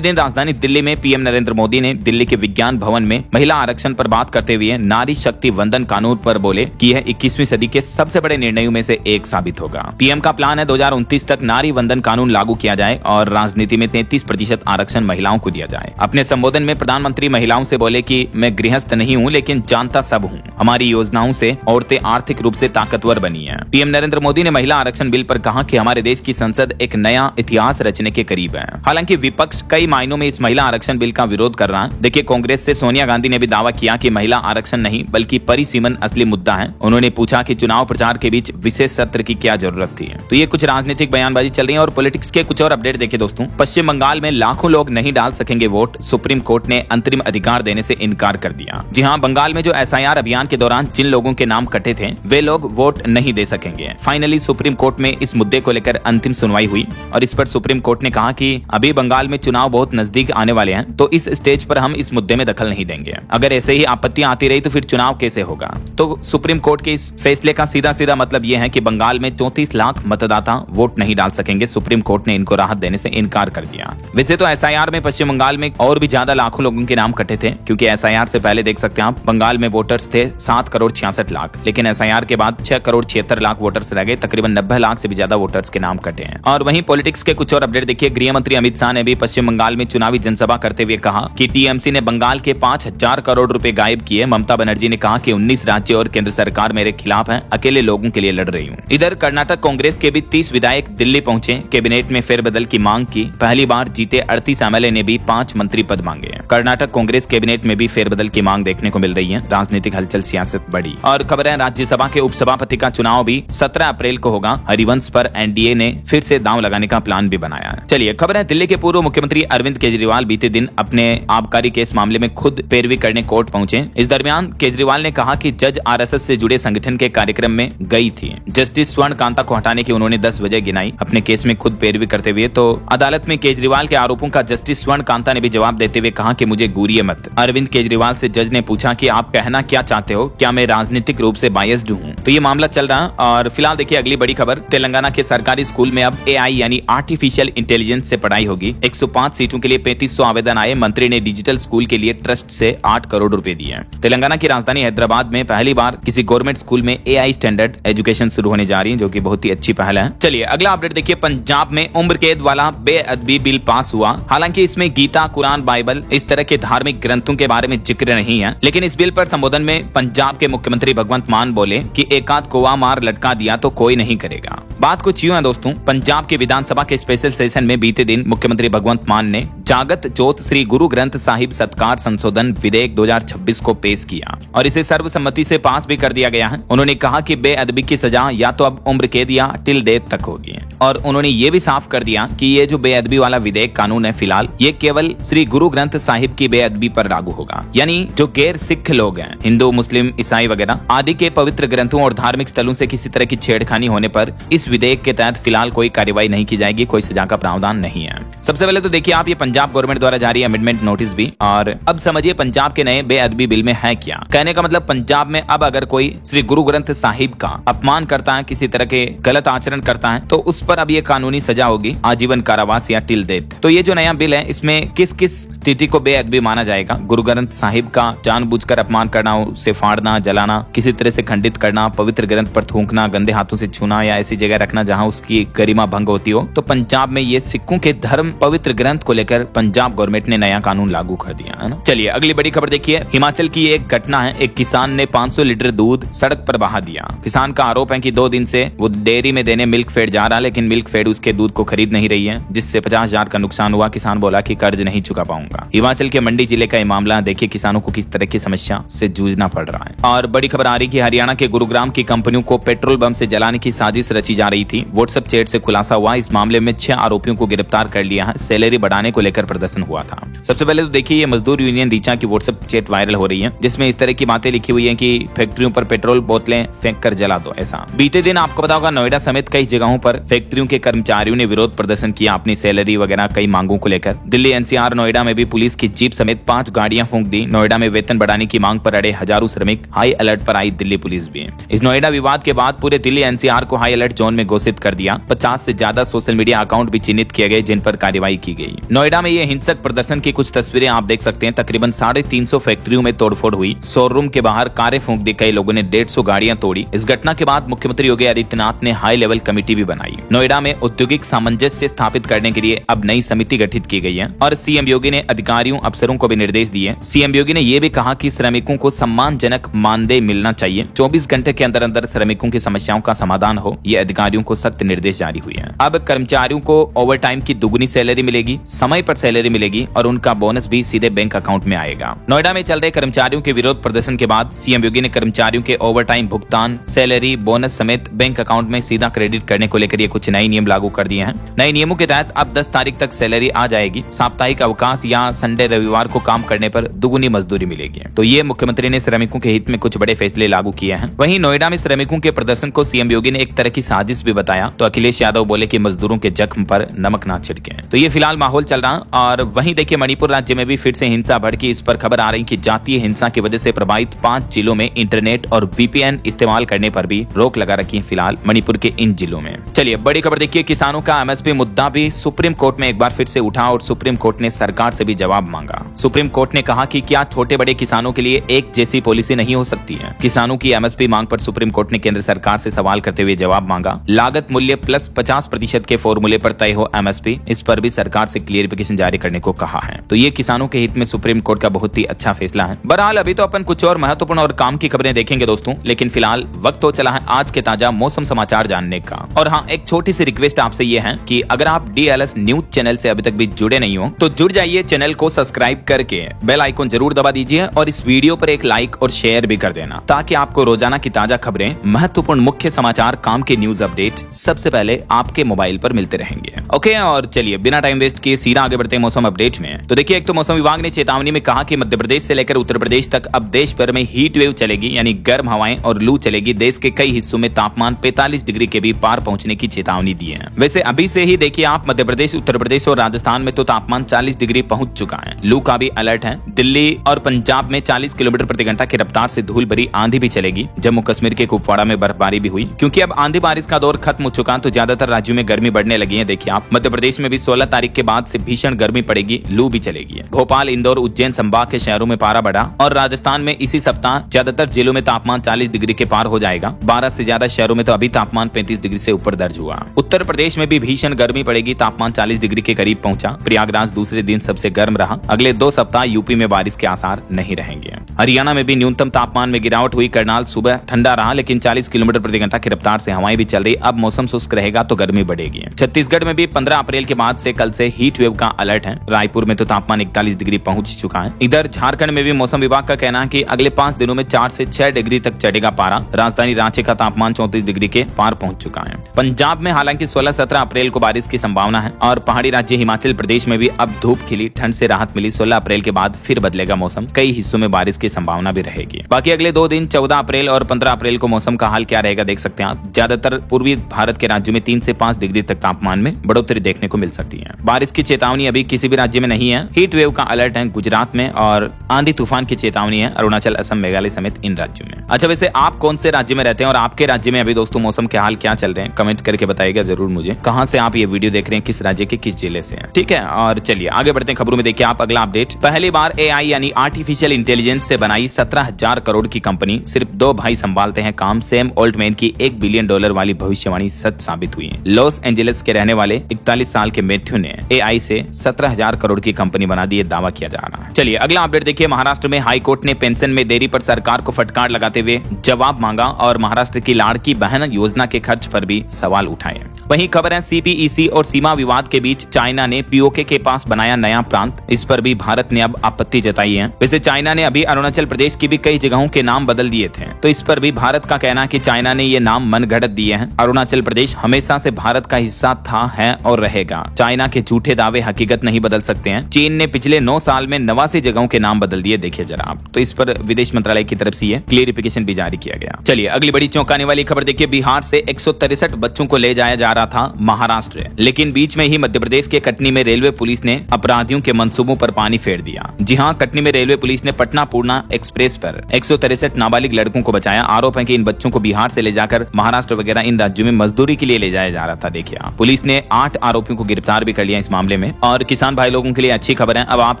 दिन राजधानी दिल्ली में पीएम नरेंद्र मोदी ने दिल्ली के विज्ञान भवन में महिला आरक्षण पर बात करते हुए नारी शक्ति वंदन कानून पर बोले कि यह 21वीं सदी के सबसे बड़े निर्णयों में से एक साबित होगा। पीएम का प्लान है 2029 तक नारी वंदन कानून लागू किया जाए और राजनीति में 33% आरक्षण महिलाओं को दिया जाए। अपने संबोधन में प्रधानमंत्री महिलाओं से बोले कि मैं गृहस्थ नहीं हूँ लेकिन जानता सब हूँ। हमारी योजनाओं से औरतें आर्थिक रूप से ताकतवर बनी है। पीएम नरेंद्र मोदी ने महिला आरक्षण बिल पर कहा कि हमारे देश की संसद एक नया इतिहास रचने के करीब है। हालांकि विपक्ष कई मायनों में इस महिला आरक्षण बिल का विरोध कर रहा है। देखिए, कांग्रेस से सोनिया गांधी ने भी दावा किया कि महिला आरक्षण नहीं बल्कि परिसीमन असली मुद्दा है। उन्होंने पूछा कि चुनाव प्रचार के बीच विशेष सत्र की क्या जरूरत थी। तो ये कुछ राजनीतिक बयानबाजी चल रही है और पॉलिटिक्स के कुछ और अपडेट देखिए दोस्तों। पश्चिम बंगाल में लाखों लोग नहीं डाल सकेंगे वोट, सुप्रीम कोर्ट ने अंतरिम अधिकार देने से इनकार कर दिया। जी हाँ, बंगाल में जो एसआईआर अभियान के दौरान जिन लोगों के नाम कटे थे वे लोग वोट नहीं दे सकेंगे। फाइनली सुप्रीम कोर्ट में इस मुद्दे को लेकर अंतिम सुनवाई हुई और इस पर सुप्रीम कोर्ट ने कहा कि अभी बंगाल में चुनाव बहुत नजदीक आने वाले हैं, तो इस स्टेज पर हम इस मुद्दे में दखल नहीं देंगे। अगर ऐसे ही आपत्तियां आती रही तो फिर चुनाव कैसे होगा। तो सुप्रीम कोर्ट के इस फैसले का सीधा सीधा मतलब यह है कि बंगाल में 34 लाख मतदाता वोट नहीं डाल सकेंगे। सुप्रीम कोर्ट ने इनको राहत देने से इनकार कर दिया। वैसे तो एसआईआर में पश्चिम बंगाल में और भी ज्यादा लाखों लोगों के नाम कटे थे, क्योंकि एसआईआर से पहले देख सकते हैं आप बंगाल में वोटर्स थे 7 करोड़ 66 लाख, लेकिन एसआईआर के बाद 6 करोड़ 76 लाख वोटर्स रह गए। तकरीबन 90 लाख से भी ज्यादा वोटर्स के नाम कटे हैं। और वहीं पॉलिटिक्स के कुछ और अपडेट देखिए। गृह मंत्री अमित शाह ने भी पश्चिम बंगाल में चुनावी जनसभा करते हुए कहा कि टीएमसी ने बंगाल के 5000 करोड़ रुपए गायब किए। ममता बनर्जी ने कहा कि 19 राज्य और केंद्र सरकार मेरे खिलाफ है, अकेले लोगों के लिए लड़ रही हूँ। इधर कर्नाटक कांग्रेस के भी 30 विधायक दिल्ली पहुंचे, कैबिनेट में फेरबदल की मांग की। पहली बार जीते 38 एमएलए ने भी 5 मंत्री पद मांगे। कर्नाटक कांग्रेस कैबिनेट में भी फेरबदल की मांग देखने को मिल रही है। राजनीतिक हलचल, सियासत बढ़ी। और खबर है राज्यसभा के उपसभापति का चुनाव भी 17 अप्रैल को होगा। हरिवंश पर एनडीए ने फिर से दांव लगाने का प्लान भी बनाया है। चलिए, खबर है दिल्ली के पूर्व मुख्यमंत्री अरविंद केजरीवाल बीते दिन अपने आबकारी केस मामले में खुद पैरवी करने कोर्ट पहुंचे। इस दरमियान केजरीवाल ने कहा कि जज आरएसएस से जुड़े संगठन के कार्यक्रम में गई थी। जस्टिस स्वर्ण कांता को हटाने की उन्होंने 10 वजह गिनाई अपने केस में खुद पैरवी करते हुए। तो अदालत में केजरीवाल के आरोपों का जस्टिस स्वर्ण कांता ने भी जवाब देते हुए कहा कि मुझे घूरिए मत। अरविंद केजरीवाल से जज ने पूछा कि आप कहना क्या चाहते हो, क्या मैं राजनीतिक रूप से बायस्ड हूँ। तो ये मामला चल रहा है। और फिलहाल देखिए अगली बड़ी खबर, तेलंगाना के सरकारी स्कूल में अब एआई यानी आर्टिफिशियल इंटेलिजेंस से पढ़ाई होगी। 105 सीटों के लिए 3500 आवेदन आए। मंत्री ने डिजिटल स्कूल के लिए ट्रस्ट से 8 करोड़ रुपए दिए। तेलंगाना की राजधानी हैदराबाद में पहली बार किसी गवर्नमेंट स्कूल में एआई स्टैंडर्ड एजुकेशन शुरू होने जा रही है, जो कि बहुत ही अच्छी पहल है। चलिए अगला अपडेट देखिए। पंजाब में उम्र कैद वाला बेअदबी बिल पास हुआ। हालांकि इसमें गीता, कुरान, बाइबल इस तरह के धार्मिक ग्रंथों के बारे में जिक्र नहीं है, लेकिन इस बिल पर संबोधन में पंजाब के मुख्यमंत्री भगवंत मान बोले कि एकाध कोवा मार लटका दिया तो कोई नहीं करेगा। बात कुछ यूं है दोस्तों, पंजाब के विधानसभा के स्पेशल सेशन में बीते दिन मुख्यमंत्री भगवंत मान ने जागत जोत श्री गुरु ग्रंथ साहिब सत्कार संशोधन विधेयक 2026 को पेश किया और इसे सर्वसम्मति से पास भी कर दिया गया है। उन्होंने कहा कि बेअदबी की सजा या तो अब उम्र कैद या टिल डेथ तक होगी। और उन्होंने ये भी साफ कर दिया कि ये जो बेअदबी वाला विधेयक कानून है फिलहाल ये केवल श्री गुरु ग्रंथ साहिब की बेअदबी पर लागू होगा। यानी जो गैर सिख लोग हैं, हिंदू, मुस्लिम, ईसाई वगैरह आदि के पवित्र ग्रंथों और धार्मिक स्थलों से किसी तरह की छेड़खानी होने पर इस विधेयक के तहत फिलहाल कोई कार्रवाई नहीं की जाएगी, कोई सजा का प्रावधान नहीं है। सबसे पहले तो देखिए आप, ये पंजाब गवर्नमेंट द्वारा जारी अमेंडमेंट नोटिस भी। और अब समझिए पंजाब के नए बेअदबी बिल में है क्या। कहने का मतलब पंजाब में अब अगर कोई श्री गुरु ग्रंथ साहिब का अपमान करता है, किसी तरह के गलत आचरण करता है, तो उस पर अब ये कानूनी सजा होगी, आजीवन कारावास या टिल डेथ। तो ये जो नया बिल है इसमें किस किस स्थिति को बेअदबी माना जाएगा। गुरु ग्रंथ साहिब का जानबूझकर अपमान करना, उसे फाड़ना, जलाना, किसी तरह से खंडित करना, पवित्र ग्रंथ पर थूकना, गंदे हाथों से छूना या ऐसी जगह रखना जहां उसकी गरिमा भंग होती हो। तो पंजाब में ये सिखों के धर्म पवित्र ग्रंथ को लेकर पंजाब गवर्नमेंट ने नया कानून लागू कर दिया है ना। चलिए अगली बड़ी खबर देखिए। हिमाचल की एक घटना है, एक किसान ने 500 लीटर दूध सड़क पर बहा दिया। किसान का आरोप है कि 2 दिन से वो डेयरी में देने मिल्क फेड जा रहा है, लेकिन मिल्क फेड उसके दूध को खरीद नहीं रही है, जिससे 50,000 का नुकसान हुआ। किसान बोला कि कर्ज नहीं चुका पाऊंगा। हिमाचल के मंडी जिले का ये मामला, देखिए किसानों को किस तरह की समस्या से जूझना पड़ रहा है। और बड़ी खबर आ रही कि हरियाणा के गुरुग्राम की कंपनियों को पेट्रोल बम से जलाने की साजिश रची जा रही थी। व्हाट्सएप चैट से खुलासा हुआ। इस मामले में 6 आरोपियों को गिरफ्तार कर लिया है। सैलरी बढ़ाने को लेकर लेकर प्रदर्शन हुआ था। सबसे पहले तो देखिए ये मजदूर यूनियन रीचा की व्हाट्सएप चैट वायरल हो रही है, जिसमें इस तरह की बातें लिखी हुई है कि फैक्ट्रियों पर पेट्रोल बोतलें फेंक कर जला दो। ऐसा बीते दिन आपको पता होगा नोएडा समेत कई जगहों पर फैक्ट्रियों के कर्मचारियों ने विरोध प्रदर्शन किया अपनी सैलरी वगैरह कई मांगों को लेकर। दिल्ली एनसीआर नोएडा में भी पुलिस की जीप समेत 5 गाड़ियां फूंक दी। नोएडा में वेतन बढ़ाने की मांग पर अड़े हजारों श्रमिक, हाई अलर्ट पर आई दिल्ली पुलिस भी। इस नोएडा विवाद के बाद पूरे दिल्ली एनसीआर को हाई अलर्ट जोन में घोषित कर दिया। 50 से ज्यादा सोशल मीडिया अकाउंट भी चिन्हित किए गए जिन पर कार्रवाई की गई। नोएडा में ये हिंसक प्रदर्शन की कुछ तस्वीरें आप देख सकते हैं। तकरीबन 350 फैक्ट्रियों में तोड़फोड़ हुई। शोरूम के बाहर कारें फूंक दी, कई लोगों ने 150 गाड़ियां तोड़ी। इस घटना के बाद मुख्यमंत्री योगी आदित्यनाथ ने हाई लेवल कमेटी भी बनाई। नोएडा में औद्योगिक सामंजस्य स्थापित करने के लिए अब नई समिति गठित की गई है और सीएम योगी ने अधिकारियों अफसरों को भी निर्देश दिए। सीएम योगी ने यह भी कहा कि श्रमिकों को सम्मानजनक मानदेय मिलना चाहिए। 24 घंटे के अंदर अंदर श्रमिकों की समस्याओं का समाधान हो, ये अधिकारियों को सख्त निर्देश जारी हुए हैं। अब कर्मचारियों को ओवर टाइम की दुगुनी सैलरी मिलेगी, समय पर सैलरी मिलेगी और उनका बोनस भी सीधे बैंक अकाउंट में आएगा। नोएडा में चल रहे कर्मचारियों के विरोध प्रदर्शन के बाद सीएम योगी ने कर्मचारियों के ओवर टाइम भुगतान, सैलरी, बोनस समेत बैंक अकाउंट में सीधा क्रेडिट करने को लेकर ये कुछ नए नियम लागू कर दिए हैं। नए नियमों के तहत अब 10 तारीख तक सैलरी आ जाएगी। साप्ताहिक अवकाश या संडे रविवार को काम करने पर दुगुनी मजदूरी मिलेगी। तो ये मुख्यमंत्री ने श्रमिकों के हित में कुछ बड़े फैसले लागू किए हैं। वहीं नोएडा में श्रमिकों के प्रदर्शन को सीएम योगी ने एक तरह की साजिश भी बताया। तो अखिलेश यादव बोले कि मजदूरों के जख्म पर नमक ना छिड़के। तो ये फिलहाल माहौल चल रहा। और वहीं देखिए मणिपुर राज्य में भी फिर से हिंसा भड़की। इस पर खबर आ रही कि जातीय हिंसा की वजह से प्रभावित 5 जिलों में इंटरनेट और वीपीएन इस्तेमाल करने पर भी रोक लगा रखी है फिलहाल मणिपुर के इन जिलों में। चलिए बड़ी खबर देखिए, किसानों का एमएसपी मुद्दा भी सुप्रीम कोर्ट में एक बार फिर से उठा और सुप्रीम कोर्ट ने सरकार से भी जवाब मांगा। सुप्रीम कोर्ट ने कहा कि क्या छोटे बड़े किसानों के लिए एक जैसी पॉलिसी नहीं हो सकती है। किसानों की एमएसपी मांग पर सुप्रीम कोर्ट ने केंद्र सरकार से सवाल करते हुए जवाब मांगा। लागत मूल्य प्लस 50% के फॉर्मूले पर तय हो एमएसपी, इस पर भी सरकार से क्लियरिफिकेशन जारी करने को कहा है। तो ये किसानों के हित में सुप्रीम कोर्ट का बहुत ही अच्छा फैसला है। बहरहाल अभी तो अपन कुछ और महत्वपूर्ण और काम की खबरें देखेंगे दोस्तों, लेकिन फिलहाल वक्त हो चला है आज के ताजा मौसम समाचार जानने का। और हाँ, एक छोटी सी रिक्वेस्ट आपसे ये है कि अगर आप डीएलएस न्यूज चैनल से अभी तक भी जुड़े नहीं हो तो जुड़ जाइए, चैनल को सब्सक्राइब करके बेल आइकन जरूर दबा दीजिए और इस वीडियो पर एक लाइक और शेयर भी कर देना, ताकि आपको रोजाना की ताजा खबरें, महत्वपूर्ण मुख्य समाचार, काम के न्यूज अपडेट सबसे पहले आपके मोबाइल पर मिलते रहेंगे। ओके, और चलिए बिना टाइम वेस्ट किए सीधा आगे बढ़ते हैं मौसम अपडेट में। तो देखिए, एक तो मौसम विभाग ने चेतावनी में कहा कि मध्य प्रदेश से लेकर उत्तर प्रदेश तक अब देश भर में हीट वेव चलेगी, यानी गर्म हवाएं और लू चलेगी। देश के कई हिस्सों में तापमान 45 डिग्री के भी पार पहुंचने की चेतावनी दी है। वैसे अभी से ही देखिए आप, मध्य प्रदेश, उत्तर प्रदेश और राजस्थान में तो तापमान 40 डिग्री पहुंच चुका है। लू का भी अलर्ट है। दिल्ली और पंजाब में 40 किलोमीटर प्रति घंटा की रफ्तार से धूल भरी आंधी भी चलेगी। जम्मू कश्मीर के कुपवाड़ा में बर्फबारी भी हुई। क्योंकि अब आंधी बारिश का दौर खत्म हो चुका, तो ज्यादातर राज्यों में गर्मी बढ़ने लगी है। देखिए आप, मध्य प्रदेश में भी 16 तारीख के बाद से भीषण गर्मी पड़ेगी, लू भी चलेगी। भोपाल, इंदौर, उज्जैन संभाग के शहरों में पारा बढ़ा और राजस्थान में इसी सप्ताह ज्यादातर जिलों में तापमान 40 डिग्री के पार हो जाएगा। 12 से ज्यादा शहरों में तो अभी तापमान 35 डिग्री से ऊपर दर्ज हुआ। उत्तर प्रदेश में भी भीषण गर्मी पड़ेगी, तापमान 40 डिग्री के करीब पहुंचा। प्रयागराज दूसरे दिन सबसे गर्म रहा। अगले 2 सप्ताह यूपी में बारिश के आसार नहीं रहेंगे। हरियाणा में भी न्यूनतम तापमान में गिरावट हुई। करनाल सुबह ठंडा रहा, लेकिन 40 किलोमीटर प्रति घंटा की रफ्तार से हवाएं भी चल रही। अब मौसम शुष्क रहेगा तो गर्मी बढ़ेगी। छत्तीसगढ़ में भी 15 अप्रैल के बाद से कल से हीट वेव का अलर्ट है। रायपुर में तो तापमान 41 डिग्री पहुंच चुका है। इधर झारखंड में भी मौसम विभाग का कहना है कि अगले 5 दिनों में 4 से 6 डिग्री तक चढ़ेगा पारा। राजधानी रांची का तापमान 34 डिग्री के पार पहुंच चुका है। पंजाब में हालांकि 16-17 अप्रैल को बारिश की संभावना है और पहाड़ी राज्य हिमाचल प्रदेश में भी अब धूप खिली, ठंड से राहत मिली। 16 अप्रैल के बाद फिर बदलेगा मौसम, कई हिस्सों में बारिश की संभावना भी रहेगी। बाकी अगले 2 दिन 14 अप्रैल और 15 अप्रैल को मौसम का हाल क्या रहेगा देख सकते हैं आप। ज्यादातर पूर्वी भारत के राज्यों में 3 से 5 डिग्री तक तापमान में बढ़ोतरी देखने को मिल सकती है। बारिश की चेतावनी अभी किसी भी राज्य में नहीं है। हीट वेव का अलर्ट है गुजरात में और आंधी तूफान की चेतावनी है अरुणाचल, असम, मेघालय समेत इन राज्यों में। अच्छा, वैसे आप कौन से राज्य में रहते हैं और आपके राज्य में अभी दोस्तों मौसम के हाल क्या चल रहे हैं, कमेंट करके बताइएगा जरूर मुझे। कहां से आप ये वीडियो देख रहे हैं, किस राज्य के किस जिले से हैं, ठीक है। और चलिए आगे बढ़ते हैं खबरों में। देखिए आप अगला अपडेट, पहली बार एआई यानी आर्टिफिशियल इंटेलिजेंस से बनाई 17,000 करोड़ की कंपनी, सिर्फ 2 भाई संभालते हैं काम। सैम ऑल्टमैन की $1 बिलियन वाली भविष्यवाणी सच साबित हुई। लॉस एंजलिस के रहने वाले 41 साल के मैथ्यू ने एआई से 17,000 करोड़ की कंपनी बना दी, दावा किया जा रहा है। चलिए अगला अपडेट देखिए, महाराष्ट्र में हाई कोर्ट ने पेंशन में देरी पर सरकार को फटकार लगाते हुए जवाब मांगा और महाराष्ट्र की लाड़की बहन योजना के खर्च पर भी सवाल उठाए। वहीं खबर है सीपीईसी और सीमा विवाद के बीच चाइना ने पीओके के पास बनाया नया प्रांत, इस पर भी भारत ने अब आपत्ति जताई है। वैसे चाइना ने अभी अरुणाचल प्रदेश की भी कई जगहों के नाम बदल दिए थे, तो इस पर भी भारत का कहना है कि चाइना ने ये नाम मनगढ़ंत दिए हैं। अरुणाचल प्रदेश हमेशा से भारत का हिस्सा था, है और रहेगा। चाइना के झूठे दावे हकीकत हकीकत नहीं बदल सकते हैं। चीन ने पिछले 9 साल में 89 जगहों के नाम बदल दिए, देखिए जरा आप। तो इस पर विदेश मंत्रालय की तरफ से ये क्लियरिफिकेशन भी जारी किया गया। चलिए अगली बड़ी चौंकाने वाली खबर देखिए, बिहार से 163 बच्चों को ले जाया जा रहा था महाराष्ट्र, लेकिन बीच में ही मध्य प्रदेश के कटनी में रेलवे पुलिस ने अपराधियों के मंसूबों पर पानी फेर दिया। जी हां, कटनी में रेलवे पुलिस ने पटना पूर्णा एक्सप्रेस पर 163 नाबालिग लड़कों को बचाया। आरोप है कि इन बच्चों को बिहार से ले जाकर महाराष्ट्र वगैरह इन राज्यों में मजदूरी के लिए ले जाया जा रहा था। देखिए पुलिस ने 8 आरोपियों को गिरफ्तार भी कर लिया इस मामले में। और किसान भाई लोगों के लिए अच्छी खबर है, अब आप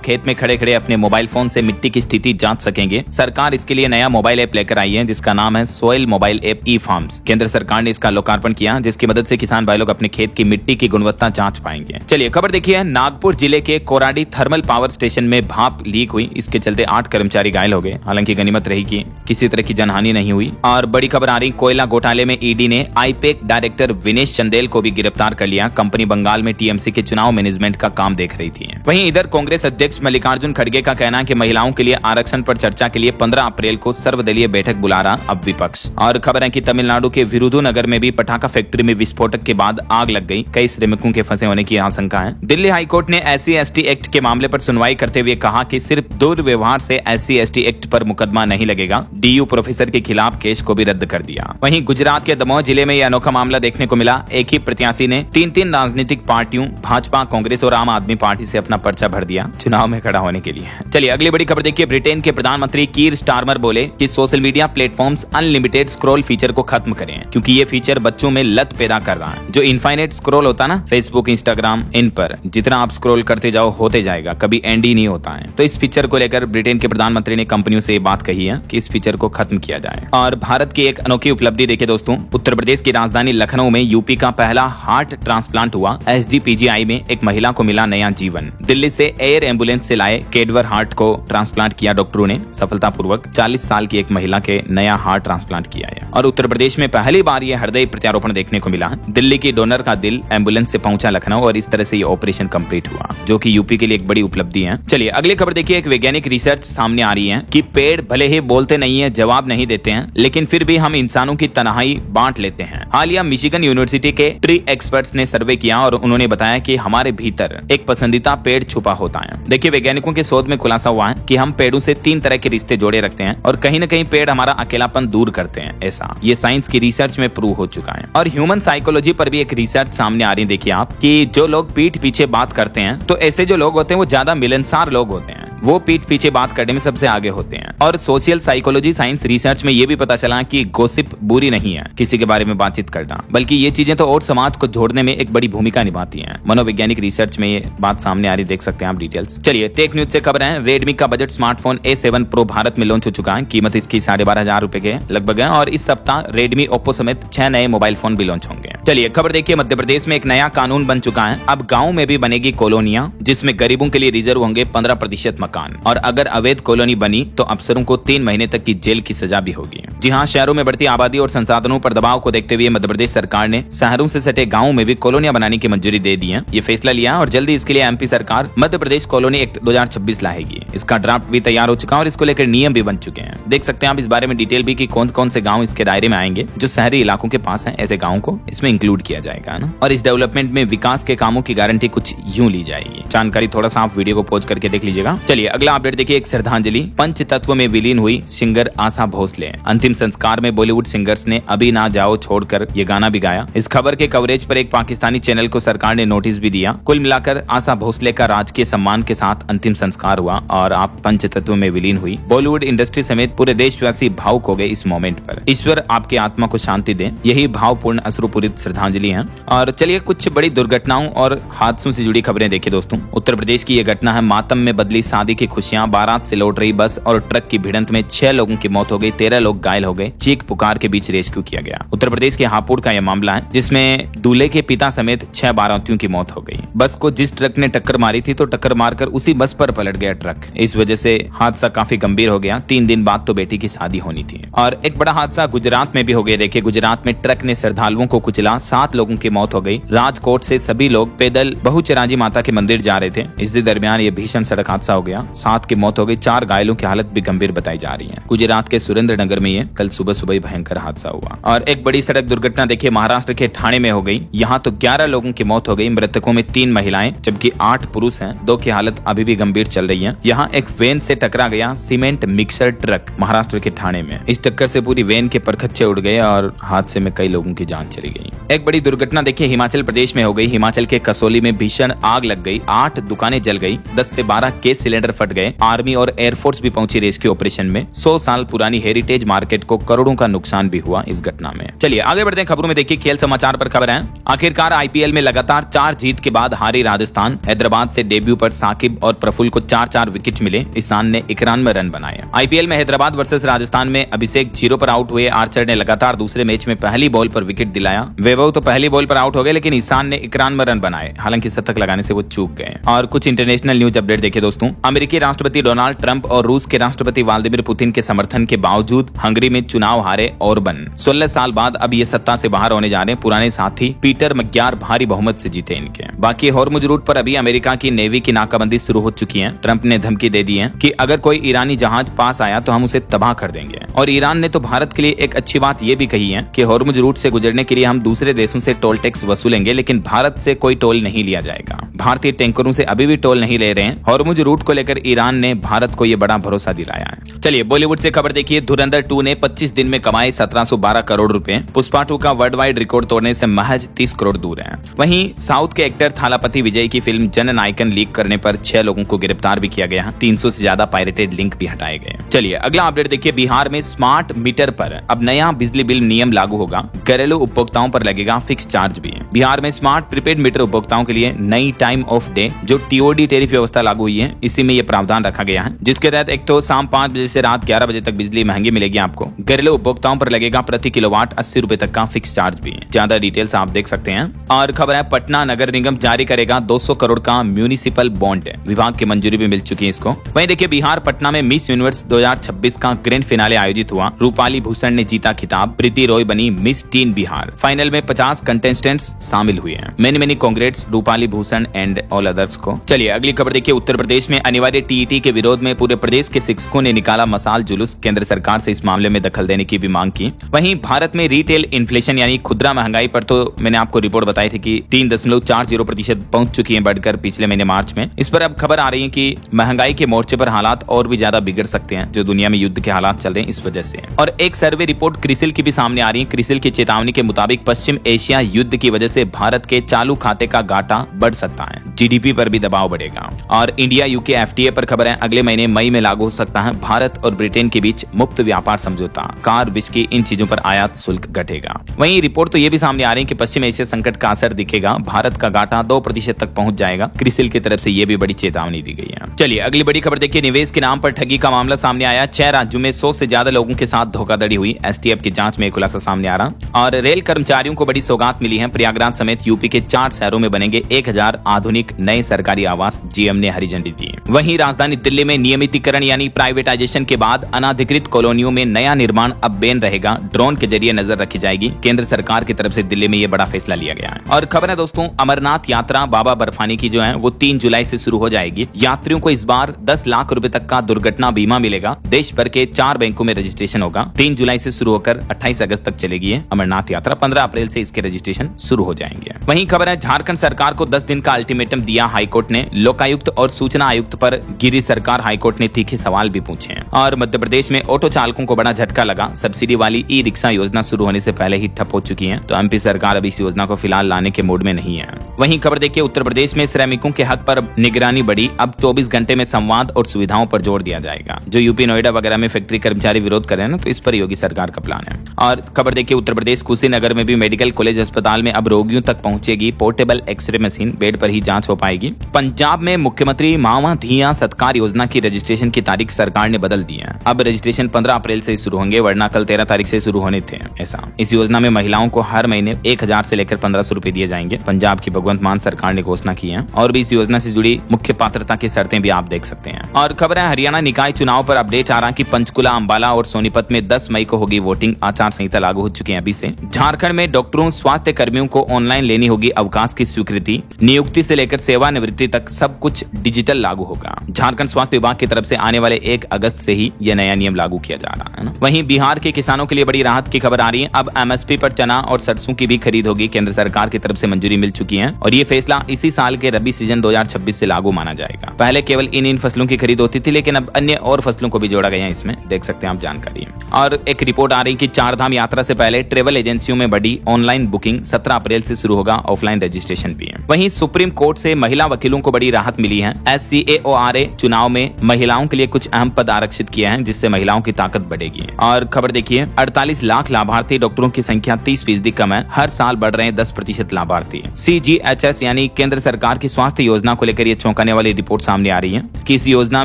खेत में खड़े खड़े अपने मोबाइल फोन से मिट्टी की स्थिति जांच सकेंगे। सरकार इसके लिए नया मोबाइल ऐप लेकर आई है जिसका नाम है सोइल मोबाइल ऐप ई फार्म्स। केंद्र सरकार ने इसका लोकार्पण किया जिसकी मदद से किसान भाई लोग अपने खेत की मिट्टी की गुणवत्ता जांच पाएंगे। चलिए खबर देखिए, नागपुर जिले के कोराडी थर्मल पावर स्टेशन में भाप लीक हुई, इसके चलते 8 कर्मचारी घायल हो गए। हालांकि गनीमत रही कि किसी तरह की जनहानि नहीं हुई। और बड़ी खबर आ रही, कोयला घोटाले में ईडी ने आईपेक डायरेक्टर विनेश चंदेल को भी गिरफ्तार कर लिया। कंपनी बंगाल में टीएमसी के चुनाव मैनेजमेंट का काम देख रही थी। वहीं इधर कांग्रेस अध्यक्ष मल्लिकार्जुन खड़गे का कहना है कि महिलाओं के लिए आरक्षण पर चर्चा के लिए 15 अप्रैल को सर्वदलीय बैठक बुला रहा अब विपक्ष। और खबर है कि तमिलनाडु के विरुधुनगर में भी पटाखा फैक्ट्री में विस्फोटक के बाद आग लग गई, कई श्रमिकों के फंसे होने की आशंका है। दिल्ली हाईकोर्ट ने SC/ST एक्ट के मामले पर सुनवाई करते हुए कहा कि सिर्फ दुर्व्यवहार से SC/ST एक्ट पर मुकदमा नहीं लगेगा। DU प्रोफेसर के खिलाफ केस को भी रद्द कर दिया। वहीं गुजरात के दमोह जिले में यह अनोखा मामला देखने को मिला। एक ही प्रत्याशी ने 3 राजनीतिक पार्टियों भाजपा, कांग्रेस और आम आदमी पार्टी से अपना पर्चा भर दिया चुनाव में खड़ा होने के लिए। चलिए अगली बड़ी खबर देखिए, ब्रिटेन के प्रधानमंत्री कीर स्टारमर बोले कि social media platforms unlimited scroll feature को खत्म करें क्योंकि ये फीचर बच्चों में लत पैदा कर रहा है। जो इनफाइनाइट स्क्रॉल होता है ना, फेसबुक, इंस्टाग्राम, इन पर जितना आप स्क्रॉल करते जाओ होते जाएगा, कभी एंड ही नहीं होता है। तो इस फीचर को लेकर ब्रिटेन के प्रधानमंत्री ने कंपनियों से ये बात कही है कि इस फीचर को खत्म किया जाए। और भारत की एक अनोखी उपलब्धि देखिए दोस्तों, उत्तर प्रदेश की राजधानी लखनऊ में यूपी का पहला हार्ट ट्रांसप्लांट हुआ। SGPGI में एक महिला को मिला नया जीवन। दिल्ली से एयर एम्बुलेंस से लाए केडवर हार्ट को ट्रांसप्लांट किया डॉक्टरों ने सफलतापूर्वक। 40 साल की एक महिला के नया हार्ट ट्रांसप्लांट किया है। और उत्तर प्रदेश में पहली बार यह हृदय प्रत्यारोपण देखने को मिला। दिल्ली की डोनर का दिल एम्बुलेंस से पहुंचा लखनऊ और इस तरह से ये ऑपरेशन कंप्लीट हुआ, जो कि यूपी के लिए एक बड़ी उपलब्धि है। चलिए अगली खबर देखिए, एक वैज्ञानिक रिसर्च सामने आ रही है कि पेड़ भले ही बोलते नहीं है, जवाब नहीं देते हैं, लेकिन फिर भी हम इंसानों की तन्हाई बांट लेते हैं। हालिया मिशिगन यूनिवर्सिटी के ट्री एक्सपर्ट्स ने सर्वे किया और उन्होंने बताया कि हमारे भीतर एक पसंदीदा पेड़ छुपा होता है। देखिए वैज्ञानिकों के शोध में खुलासा हुआ है कि हम पेड़ों से 3 तरह के रिश्ते जोड़े रखते हैं और कहीं न कहीं पेड़ हमारा अकेलापन दूर करते हैं। ऐसा ये साइंस की रिसर्च में प्रूव हो चुका है। और ह्यूमन साइकोलॉजी पर भी एक रिसर्च सामने आ रही है। देखिए आप कि जो लोग पीठ पीछे बात करते हैं, तो ऐसे जो लोग होते हैं वो ज्यादा मिलनसार लोग होते हैं, वो पीठ पीछे बात करने में सबसे आगे होते हैं। और सोशल साइकोलॉजी साइंस रिसर्च में ये भी पता चला कि गॉसिप बुरी नहीं है, किसी के बारे में बातचीत करना, बल्कि ये चीजें तो और समाज को जोड़ने में एक बड़ी भूमिका निभाती हैं। मनोवैज्ञानिक रिसर्च में ये बात सामने आ रही, देख सकते हैं आप डिटेल्स। चलिए टेक न्यूज से खबर है, रेडमी का budget smartphone A7 Pro Bharat में लॉन्च हो चुका है। कीमत इसकी 12,500 रुपए के लगभग है। और इस सप्ताह रेडमी, ओप्पो समेत 6 नए मोबाइल फोन भी लॉन्च होंगे। चलिए खबर देखिए, मध्य प्रदेश में एक नया कानून बन चुका है। अब गाँव में भी बनेगी कॉलोनियां जिसमें गरीबों के लिए रिजर्व होंगे 15% मकान। और अगर अवैध कॉलोनी बनी तो अफसरों को 3 महीने तक की जेल की सजा भी होगी। जी हाँ, शहरों में बढ़ती आबादी और संसाधनों पर दबाव को देखते हुए मध्य प्रदेश सरकार ने शहरों से सटे गाँव में भी कॉलोनियां बनाने की मंजूरी दे दी है। ये फैसला लिया और जल्दी इसके लिए MP सरकार मध्य प्रदेश कॉलोनी एक्ट 2026 लाएगी। इसका ड्राफ्ट भी तैयार हो चुका है और इसको लेकर नियम भी बन चुके हैं। देख सकते हैं आप इस बारे में डिटेल भी कि कौन कौन से गाँव इसके दायरे में आएंगे। जो शहरी इलाकों के पास है, ऐसे गाँव को इसमें इंक्लूड किया जाएगा ना। और इस डेवलपमेंट में विकास के कामों की गारंटी कुछ यूं ली जाएगी। जानकारी थोड़ा सा आप वीडियो को पॉज करके देख लीजिएगा। चलिए अगला अपडेट देखिए, एक श्रद्धांजलि। पंचतत्व में विलीन हुई सिंगर आशा भोसले। अंतिम संस्कार में बॉलीवुड सिंगर्स ने अभी ना जाओ छोड़कर ये गाना भी गाया। इस खबर के कवरेज पर एक पाकिस्तानी चैनल को सरकार ने नोटिस भी दिया। कुल मिलाकर आशा भोसले का राजकीय सम्मान के साथ अंतिम संस्कार हुआ और आप पंचतत्व में विलीन हुई। बॉलीवुड इंडस्ट्री समेत पूरे देशवासी भावुक हो गए इस मोमेंट पर। ईश्वर आपकी आत्मा को शांति दे, यही भावपूर्ण अश्रुपूरित श्रद्धांजलि है। और चलिए कुछ बड़ी दुर्घटनाओं और हादसों से जुड़ी खबरें देखिए दोस्तों। उत्तर प्रदेश की यह घटना है, मातम में बदली शादी की खुशियां। बारात से लौट रही बस और ट्रक की भिड़ंत में 6 लोगों की मौत हो गई, 13 लोग घायल हो गए। चीख पुकार के बीच रेस्क्यू किया गया। उत्तर प्रदेश के हापुड़ का यह मामला है, जिसमें दूल्हे के पिता समेत 6 बारातियों की मौत हो गई। बस को जिस ट्रक ने टक्कर मारी थी तो टक्कर मारकर उसी बस पर पलट गया ट्रक। इस वजह से हादसा काफी गंभीर हो गया। 3 दिन बाद तो बेटी की शादी होनी थी। और एक बड़ा हादसा गुजरात में भी हो गया। देखिए गुजरात में ट्रक ने श्रद्धालुओं को कुचला, 7 लोगों की मौत हो गई। राजकोट से सभी लोग पैदल बहुचराजी माता के मंदिर जा रहे थे। इसी दरमियान ये भीषण सड़क हादसा हो गया, 7 की मौत हो गई, 4 घायलों की हालत भी गंभीर बताई जा रही है। गुजरात के सुरेंद्रनगर में ये कल सुबह सुबह ही भयंकर हादसा हुआ। और एक बड़ी सड़क दुर्घटना देखिए महाराष्ट्र के ठाणे में हो गई। यहाँ तो 11 लोगों की मौत हो गई। मृतकों में 3 महिलाएं जबकि 8 पुरुष हैं। 2 की हालत अभी भी गंभीर चल रही है। यहाँ एक वैन से टकरा गया सीमेंट मिक्सर ट्रक महाराष्ट्र के ठाणे में। इस टक्कर से पूरी वैन के परखच्चे उड़ गए और हादसे में कई लोगों की जान चली गई। एक बड़ी दुर्घटना देखिए हिमाचल प्रदेश में हो गई। हिमाचल के कसौली में भीषण आग लग गई। 8 दुकानें जल गई। 10 से 12 गैस सिलेंडर फट गए। आर्मी और एयरफोर्स भी पहुंची रेस्क्यू ऑपरेशन में। 100 साल पुरानी हेरिटेज मार्केट को करोड़ों का नुकसान भी हुआ इस घटना में। चलिए आगे बढ़ते हैं खबरों में। देखिए खेल समाचार पर खबर है। आखिरकार आईपीएल में लगातार 4 जीत के बाद हारी राजस्थान। हैदराबाद से डेब्यू पर साकिब और प्रफुल्ल को 4-4 विकेट मिले। ईशान ने 91 रन बनाए। आईपीएल में हैदराबाद वर्सेस राजस्थान में अभिषेक 0 पर आउट हुए। आर्चर ने लगातार दूसरे मैच में पहली बॉल पर विकेट दिलाया। वैभव तो पहली बॉल पर आउट हो गए लेकिन ईशान ने 91 रन बनाए। हालांकि शतक लगाने से वो चूक गए। और कुछ इंटरनेशनल न्यूज अपडेट देखिए दोस्तों। अमेरिकी राष्ट्रपति डोनाल्ड ट्रंप और रूस के राष्ट्रपति व्लादिमीर पुतिन के समर्थन के बावजूद हंगरी में चुनाव हारे ओरबन 16 साल बाद अब ये सत्ता से बाहर होने जा रहे हैं। पुराने साथी पीटर मक्यार भारी बहुमत से जीते इनके। बाकी हॉर्मुज रूट पर अभी अमेरिका की नेवी की नाकाबंदी शुरू हो चुकी है। ट्रंप ने धमकी दे दी है कि अगर कोई ईरानी जहाज पास आया तो हम उसे तबाह कर देंगे। और ईरान ने तो भारत के लिए एक अच्छी बात यह भी कही है कि हॉर्मुज रूट से गुजरने के लिए हम दूसरे देशों से टोल टैक्स वसूलेंगे लेकिन भारत से कोई टोल नहीं लिया जाएगा। भारतीय टैंकरों से अभी भी टोल नहीं ले रहे हैं। हॉर्मुज रूट को लेकर ईरान ने भारत को यह बड़ा भरोसा दिलाया है। चलिए बॉलीवुड से खबर देखिए। धुरंधर 2 ने 25 दिन में कमाए 1712 करोड़ रुपए। पुष्पा 2 का वर्ल्ड वाइड रिकॉर्ड तोड़ने से महज 30 करोड़ दूर है। वहीं साउथ के एक्टर थालापति विजय की फिल्म जन नायकन लीक करने पर 6 लोगों को गिरफ्तार भी किया गया। 300 से ज्यादा पायरेटेड लिंक भी हटाए गए। चलिए अगला अपडेट देखिए। बिहार में स्मार्ट मीटर पर अब नया बिजली बिल नियम लागू होगा। घरेलू उपभोक्ताओं पर लगेगा फिक्स चार्ज भी। बिहार में स्मार्ट प्रीपेड मीटर उपभोक्ताओं के लिए नई टाइम ऑफ डे जो टीओडी टैरिफ व्यवस्था लागू हुई है। इसी में यह प्रावधान रखा गया है जिसके तहत एक तो शाम 5 बजे से रात 11 बजे तक बिजली महंगी मिलेगी आपको। घरेलू उपभोक्ताओं पर लगेगा प्रति किलोवाट 80 रुपए तक का फिक्स चार्ज भी। ज्यादा डिटेल्स आप देख सकते हैं। और खबर है पटना नगर निगम जारी करेगा 200 करोड़ का म्यूनिसिपल बॉन्ड। विभाग की मंजूरी भी मिल चुकी है इसको। वहीं देखिए बिहार पटना में मिस यूनिवर्स 2026 का ग्रैंड फिनाले आयोजित हुआ। रूपाली भूषण ने जीता खिताब। प्रीति रॉय बनी मिस टीन बिहार। फाइनल में 50 कंटेस्टेंट्स शामिल हुए हैं। Many congrats Rupali Bhushan and all others को। चलिए अगली खबर देखिए। उत्तर प्रदेश में अनिवार्य टीईटी के विरोध में पूरे प्रदेश के शिक्षकों ने निकाला मसाल जुलूस। केंद्र सरकार से इस मामले में दखल देने की भी मांग की। वहीं भारत में रिटेल इन्फ्लेशन यानी खुदरा महंगाई पर तो मैंने आपको रिपोर्ट बताई थी कि 3.40% पहुंच चुकी है बढ़कर पिछले महीने मार्च में। इस पर अब खबर आ रही है कि महंगाई के मोर्चे पर हालात और भी ज्यादा बिगड़ सकते हैं जो दुनिया में युद्ध के हालात चल रहे हैं इस वजह से। और एक सर्वे रिपोर्ट क्रिसिल की भी सामने आ रही है। क्रिसिल की चेतावनी के मुताबिक पश्चिम एशिया युद्ध की वजह से भारत के चालू खाते का घाटा बढ़ सकता है। जीडीपी पर भी दबाव बढ़ेगा। और इंडिया यूके एफटीए पर खबर है अगले महीने मई में लागू हो सकता है। भारत और ब्रिटेन के बीच मुफ्त व्यापार समझौता। कार विस्की इन चीजों पर आयात शुल्क घटेगा। वहीं रिपोर्ट तो ये भी सामने आ रही है कि पश्चिम एशिया संकट का असर दिखेगा। भारत का घाटा 2% तक पहुंच जाएगा। क्रिसिल की तरफ से ये भी बड़ी चेतावनी दी गई है। चलिए अगली बड़ी खबर देखिए। निवेश के नाम पर ठगी का मामला सामने आया। 6 राज्यों में 100 से ज्यादा लोगों के साथ धोखाधड़ी हुई। एसटीएफ की जांच में खुलासा सामने आ रहा। और रेल कर्मचारियों को बड़ी सौगात मिली है। प्रयागराज समेत यूपी के 4 शहरों में बनेंगे 1000 आधुनिक नए सरकारी आवास। जीएम ने हरी झंडी दी। वहीं राजधानी दिल्ली में नियमितीकरण यानी प्राइवेटाइजेशन के बाद अनाधिकृत कॉलोनियों में नया निर्माण अब बैन रहेगा। ड्रोन के जरिए नजर रखी जाएगी। केंद्र सरकार की तरफ से दिल्ली में ये बड़ा फैसला लिया गया है। और खबर है दोस्तों अमरनाथ यात्रा बाबा बर्फानी की जो है वो 3 जुलाई से शुरू हो जाएगी। यात्रियों को इस बार 10 लाख रुपए तक का दुर्घटना बीमा मिलेगा। देश भर के 4 बैंकों में रजिस्ट्रेशन होगा। 3 जुलाई से शुरू होकर 28 अगस्त तक चलेगी अमरनाथ यात्रा। 15 अप्रैल से इसके रजिस्ट्रेशन शुरू हो जाएंगे। वहीं खबर है झारखंड सरकार को 10 दिन का अल्टीमेटम दिया हाईकोर्ट ने। लोकायुक्त और सूचना आयुक्त पर गिरी सरकार। हाईकोर्ट ने तीखे सवाल भी पूछे हैं। और मध्य प्रदेश में ऑटो चालकों को बड़ा झटका लगा। सब्सिडी वाली ई रिक्शा योजना शुरू होने से पहले ही ठप हो चुकी है। तो एमपी सरकार अब इस योजना को फिलहाल लाने के मूड में नहीं है। वहीं खबर देखिए उत्तर प्रदेश में श्रमिकों के हक पर निगरानी बढ़ी। अब 24 घंटे में संवाद और सुविधाओं पर जोर दिया जाएगा। जो यूपी नोएडा वगैरह में फैक्ट्री कर्मचारी विरोध कर रहे हैं ना तो इस पर योगी सरकार का प्लान है। और खबर देखिए उत्तर प्रदेश कुशीनगर में भी मेडिकल कॉलेज अस्पताल में अब रोगियों तक पहुंचेगी पोर्टेबल एक्सरे मशीन। बेड पर ही जांच हो पाएगी। पंजाब में मुख्यमंत्री मावा धिया सत्कार योजना की रजिस्ट्रेशन की तारीख सरकार ने बदल दी है। अब रजिस्ट्रेशन 15 अप्रैल से शुरू होंगे वरना कल 13 तारीख से शुरू होने थे। ऐसा इस योजना में महिलाओं को हर महीने 1000 से लेकर 1500 रुपए दिए जाएंगे। पंजाब की भगवंत मान सरकार ने घोषणा की है। और भी इस योजना से जुड़ी मुख्य पात्रता की शर्तें भी आप देख सकते हैं। और खबर है हरियाणा निकाय चुनाव पर अपडेट आ रहा कि पंचकुला अंबाला और सोनीपत में 10 मई को होगी वोटिंग। आचार संहिता लागू हो चुकी है अभी से। झारखंड में डॉक्टरों स्वास्थ्य कर्मियों को ऑनलाइन लेनी होगी अवकाश की स्वीकृति। नियुक्ति से लेकर सेवानिवृत्ति तक सब कुछ डिजिटल लागू होगा। झारखंड स्वास्थ्य विभाग की तरफ से आने वाले 1 अगस्त से ही यह नया नियम लागू किया जा रहा है ना। ना। वहीं बिहार के किसानों के लिए बड़ी राहत की खबर आ रही है। अब एमएसपी पर चना और सरसों की भी खरीद होगी। केंद्र सरकार की तरफ से मंजूरी मिल चुकी है और ये फैसला इसी साल के रबी सीजन 2026 से लागू माना जाएगा। पहले केवल इन फसलों की खरीद होती थी, लेकिन अब अन्य और फसलों को भी जोड़ा गया है। इसमें देख सकते हैं आप जानकारी। और एक रिपोर्ट आ रही कि चारधाम यात्रा से पहले ट्रेवल एजेंसियों में बढ़ी ऑनलाइन बुकिंग। 17 अप्रैल से शुरू होगा, ऑफलाइन रजिस्ट्रेशन भी है। वहीं सुप्रीम कोर्ट से महिला वकीलों को बड़ी राहत मिली है। SCAORA चुनाव में महिलाओं के लिए कुछ अहम पद आरक्षित किए हैं, जिससे महिलाओं की ताकत बढ़ेगी। और खबर देखिए, 48 लाख लाभार्थी, डॉक्टरों की संख्या 30% कम है। हर साल बढ़ रहे हैं 10% लाभार्थी। CGHS यानी केंद्र सरकार की स्वास्थ्य योजना को लेकर ये चौंकाने वाली रिपोर्ट सामने आ रही है कि इस योजना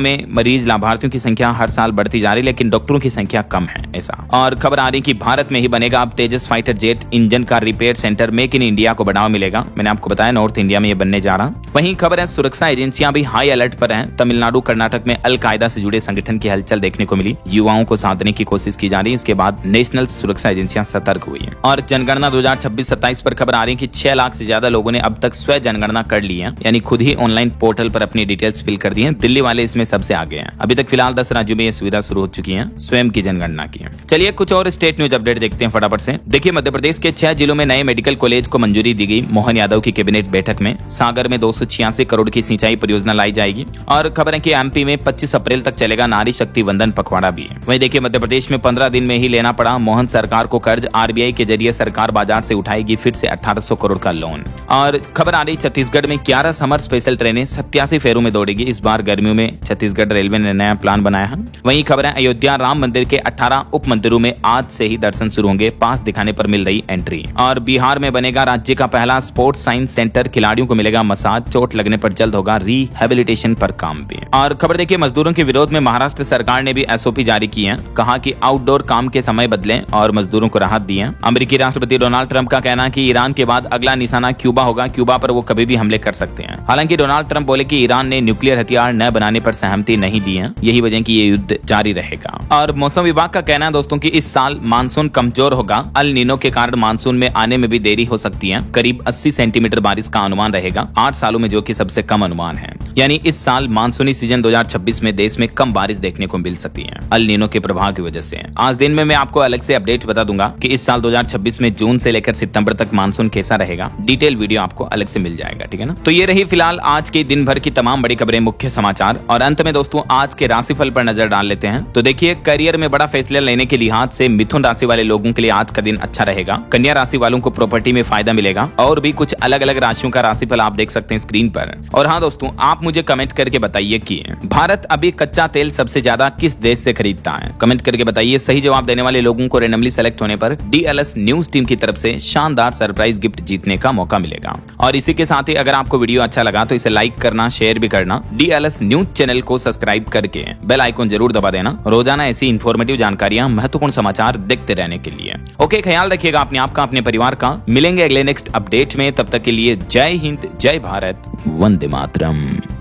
में मरीज लाभार्थियों की संख्या हर साल बढ़ती जा रही है, लेकिन डॉक्टरों की संख्या कम है ऐसा। और खबर आ रही कि भारत में ही बनेगा अब तेजस फाइटर जेट इंजन का repair centre. Make in India को बढ़ावा मिलेगा। मैंने आपको बताया नॉर्थ इंडिया में ये बनने जा रहा। वहीं खबर है, सुरक्षा एजेंसियां भी हाई अलर्ट पर हैं। तमिलनाडु कर्नाटक में अल कायदा से जुड़े संगठन की हलचल देखने को मिली। युवाओं को साधने की कोशिश की जा रही है। इसके बाद नेशनल सुरक्षा एजेंसियां सतर्क हुई है। और जनगणना 2026-27 पर खबर आ रही है कि 6 लाख से ज्यादा लोगों ने अब तक स्व जनगणना कर ली है, यानी खुद ही ऑनलाइन पोर्टल पर अपनी डिटेल्स फिल कर दी है। दिल्ली वाले इसमें सबसे आगे हैं। अभी तक फिलहाल 10 राज्यों में यह सुविधा शुरू हो चुकी है, स्वयं की जनगणना की। चलिए कुछ और स्टेट न्यूज अपडेट देखते हैं फटाफट से। देखिए, मध्य प्रदेश के 6 जिलों में नए मेडिकल कॉलेज को मंजूरी दी गई। मोहन यादव की कैबिनेट बैठक में। सागर में 286 करोड़ की सिंचाई परियोजना लाई जाएगी। और खबर है कि MP में 25 अप्रैल तक चलेगा नारी शक्ति वंदन पखवाड़ा भी। वहीं देखिए, मध्य प्रदेश में 15 दिन में ही लेना पड़ा मोहन सरकार को कर्ज। RBI के जरिए सरकार बाजार से उठाएगी फिर से 1800 करोड़ का लोन। और खबर आ रही, छत्तीसगढ़ में 11 समर स्पेशल ट्रेनें 87 फेरों में दौड़ेगी। इस बार गर्मियों में छत्तीसगढ़ रेलवे ने नया प्लान बनाया है। वहीं खबर है, अयोध्या राम मंदिर के 18 उप मंदिरों में आज से ही दर्शन शुरू होंगे। पास दिखाने पर मिल रही एंट्री। और बिहार में बनेगा राज्य का पहला स्पोर्ट्स साइंस सेंटर। खिलाड़ियों को मिलेगा मसाज। चोट लगने पर जल्द होगा रिहेबिलिटेशन पर काम भी। और खबर देखिए, मजदूरों के विरोध में महाराष्ट्र सरकार ने भी SOP जारी की है। कहा कि आउटडोर काम के समय बदलें और मजदूरों को राहत दी है। अमेरिकी राष्ट्रपति डोनाल्ड ट्रंप का कहना है कि ईरान के बाद अगला निशाना क्यूबा होगा। क्यूबा पर वो कभी भी हमले कर सकते हैं। हालांकि डोनाल्ड ट्रंप बोले कि ईरान ने न्यूक्लियर हथियार न बनाने पर सहमति नहीं दी है। यही वजह कि ये युद्ध जारी रहेगा। और मौसम विभाग का कहना है दोस्तों कि इस साल मानसून कमजोर होगा। अल नीनो के कारण मानसून में आने में भी देरी हो सकती है। करीब 80 सेंटीमीटर बारिश का अनुमान रहेगा 8 सालों में, जो कि सबसे कम अनुमान है। यानी इस साल मानसूनी सीजन 2026 में देश में कम बारिश देखने को मिल सकती है अल नीनो के प्रभाव की वजह से। आज दिन में मैं आपको अलग से अपडेट बता दूंगा कि इस साल 2026 में जून से लेकर सितंबर तक मानसून कैसा रहेगा। डिटेल वीडियो आपको अलग से मिल जाएगा, ठीक है ना। तो ये रही फिलहाल आज के दिन भर की तमाम बड़ी खबरें, मुख्य समाचार। और अंत में दोस्तों आज के राशिफल पर नजर डाल लेते हैं। तो देखिए, करियर में बड़ा फैसला लेने के लिहाज से मिथुन राशि वाले लोगों के लिए आज का दिन अच्छा रहेगा। कन्या राशि वालों को प्रॉपर्टी में फायदा मिलेगा। और भी कुछ अलग अलग राशियों का राशिफल आप देख सकते हैं स्क्रीन पर। और हाँ दोस्तों, आप मुझे कमेंट करके बताइए कि भारत अभी कच्चा तेल सबसे ज्यादा किस देश से खरीदता है। कमेंट करके बताइए। सही जवाब देने वाले लोगों को रेंडमली सेलेक्ट होने पर DLS न्यूज टीम की तरफ से शानदार सरप्राइज गिफ्ट जीतने का मौका मिलेगा। और इसी के साथ ही अगर आपको वीडियो अच्छा लगा तो इसे लाइक करना, शेयर भी करना। DLS न्यूज चैनल को सब्सक्राइब करके बेल आइकन जरूर दबा देना, रोजाना ऐसी इंफॉर्मेटिव जानकारियां, महत्वपूर्ण समाचार देखते रहने के लिए। ओके, ख्याल रखिएगा अपने आप का, अपने परिवार का। मिलेंगे अगले नेक्स्ट अपडेट में। तब तक के लिए जय हिंद, जय भारत, वंदे मातरम।